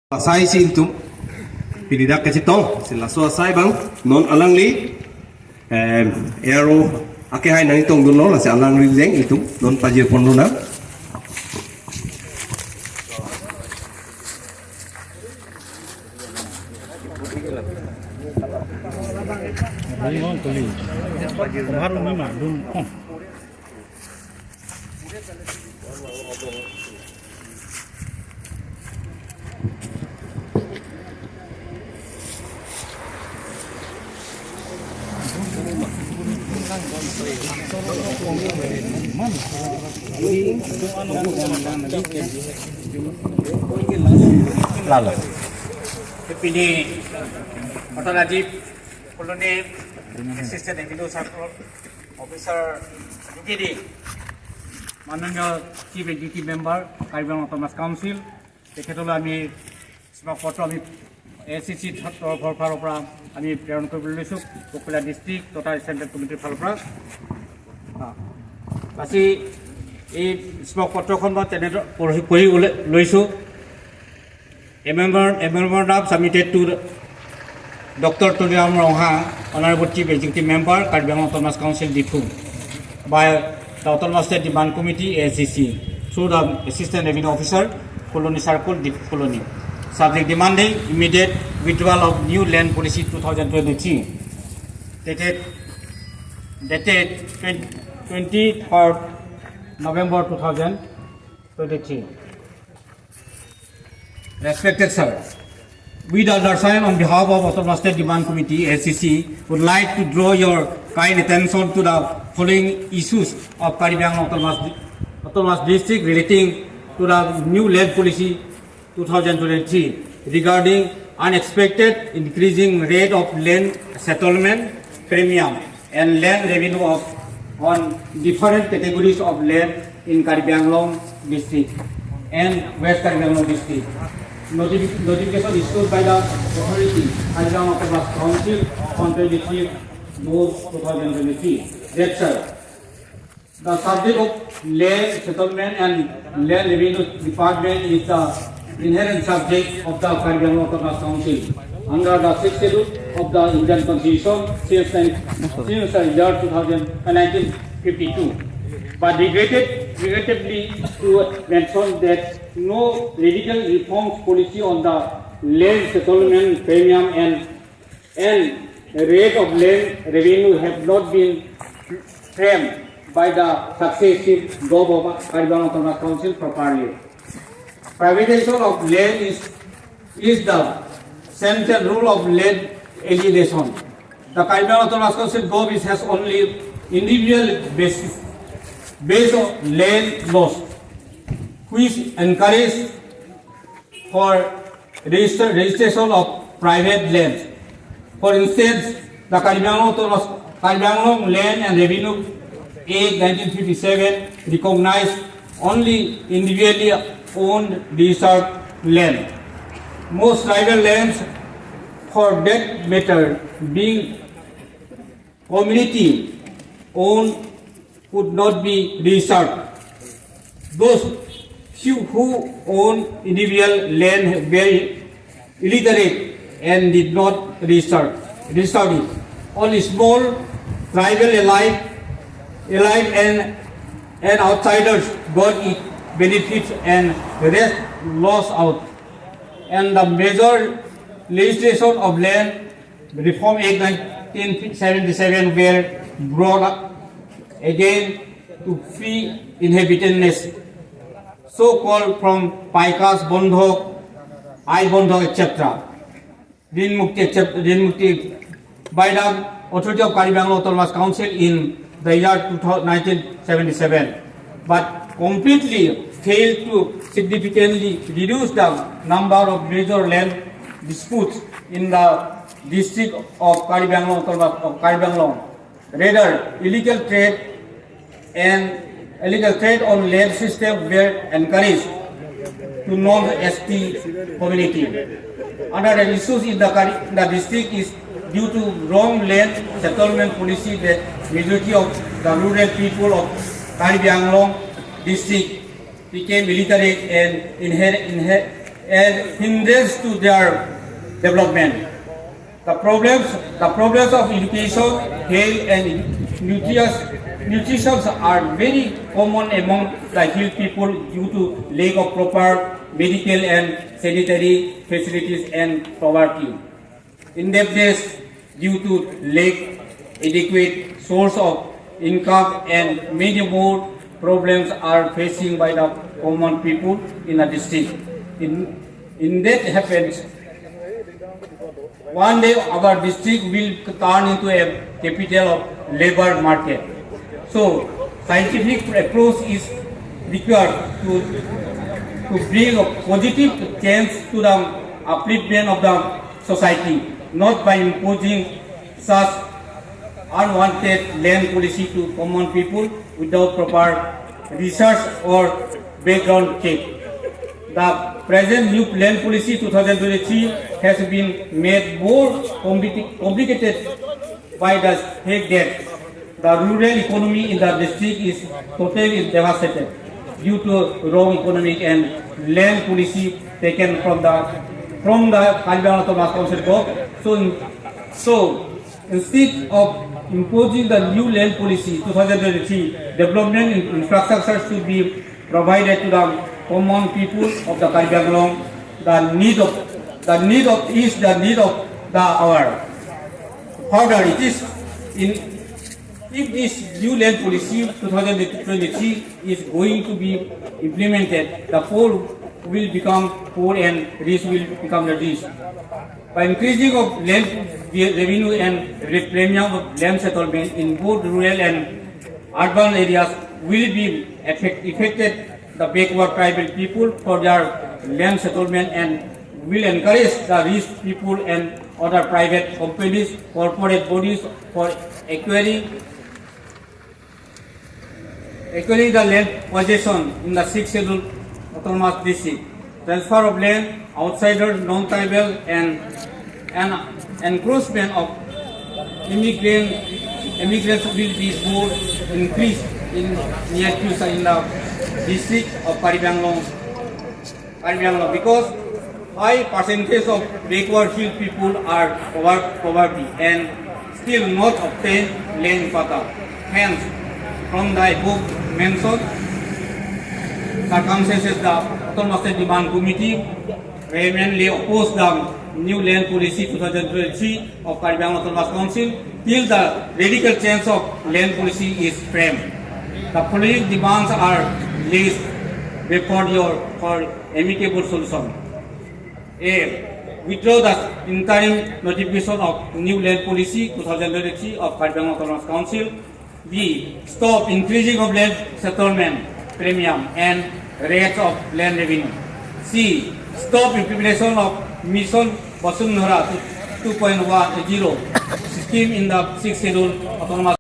Asai si intum pinidak kasi tong sila so asai bang non alang li ero ake hai nang itong duno la si alang li jeng itum non pajir pon na lalu. Pilih alternatif kolonel assistant revenue circle officer UGD মাননীয় chief executive member Karbi Anglong autonomous council তেখেতলৈ আমি পত্ৰ আমি ASDC তৰফৰ পৰা আমি প্ৰেৰণ কৰিবলৈ লৈছোঁ ককলা ডিষ্ট্ৰিক্ট তথা চেণ্ট্ৰেল কমিটিৰ ফালৰ পৰা বাছি এই স্মক পত্ৰখন মই তেনেদৰে পঢ়ি লৈছোঁ A memorandum submitted to Dr. Tuliam Rongha, Honorable Chief Executive Member, Kekhamkhe Autonomous Council Difu, by the Autonomous State Demand Committee (ASDC) through the Assistant Revenue Officer, Colony Circle, Difu Colony. Subject demanding immediate withdrawal of new land policy 2023, dated 23rd November 2023. Respected sir, we the undersigned on behalf of Autonomous State Demand Committee (ASDC) would like to draw your kind attention to the following issues of Kekhamkhe Autonomous District relating to the new land policy 2023 regarding unexpected increasing rate of land settlement premium and land revenue on different categories of land in Kekhamkhe District and West Kekhamkhe District. Notification issued by the authority Kekhamkhe Autonomous Council on 23 June 2023. That sir, the subject of land settlement and land revenue department is the inherent subject of the Kekhamkhe Autonomous Council under the 6th schedule of the Indian Constitution since the year 1952. But regrettably to mention that no radical reforms policy on the land settlement premium and rate of land revenue have not been framed by the successive job of Kekhamkhe Autonomous Council properly. Privatization of land is the central rule of land alienation. The Kekhamkhe Autonomous Council job has only individual basis based on land laws, which encourage for registration of private lands. For instance, the Kekhamkhe Land and Revenue Act 1957 recognized only individually owned reserved land. Most tribal lands, for that matter, being community owned, could not be reserved. Those few who own individual land were illiterate and did not reserve it. Only small tribal alike and outsiders got it benefits and the rest lost out. And the major legislation of Land Reform Act 1977 were brought up again to free inhabitants, so-called from Paikas, Bondhok, I-Bondhok, etc. Rinmukti by the authority of Kekhamkhe Autonomous Council in the year 1977, but completely failed to significantly reduce the number of major land disputes in the district of Kekhamkhe. Rather, illegal trade on land system were encouraged to non-ST community. Another issue in the district is due to wrong land settlement policy. The majority of the rural people of Kekhamkhe district became illiterate and and hindrance to their development. The problems of education, health, and nutrition are very common among the hill people due to lack of proper medical and sanitary facilities and poverty. Indebtedness due to lack adequate source of income and many more problems are facing by the common people in the district. In that happens, one day our district will turn into a capital of labor market. So scientific approach is required to bring a positive change to the upliftment of the society, not by imposing such unwanted land policy to common people without proper research or background check. The present new land policy 2023 has been made more complicated by the fact that the rural economy in the district is totally devastated due to wrong economic and land policy taken from the Kalimantan Autonomous Council board. So instead of imposing the new land policy 2023, development infrastructure should be provided to the common people of the Kalimantan. The need of the hour. Further, it is if this new land policy 2023 is going to be implemented, the poor will become poor and rich will become the rich. By increasing of land revenue and premium of land settlement in both rural and urban areas will be affected the backward tribal people for their land settlement and will encourage the rich people and other private companies, corporate bodies for acquiring the land possession in the 6th Scheduled Autonomous District. Transfer of land, outsiders, non-tribal, and encroachment of immigrants will be more increased in near future in the district of Kalimantan because high percentage of backward hill people are poverty and still not obtain land quota. Hence, from the above mentioned circumstances, the Autonomous State Demand Committee vehemently opposed the new land policy 2023 of Kalimantan Autonomous Council till the radical change of land policy is framed. The following demands are placed before you for amicable solution. A. Withdraw the interim notification of new land policy 2023 of Kalimantan Autonomous Council. B. Stop increasing of land settlement premium and rates of land revenue. C. Stop implementation of Mission Basundhara 2.10 scheme in the 6th Scheduled Autonomous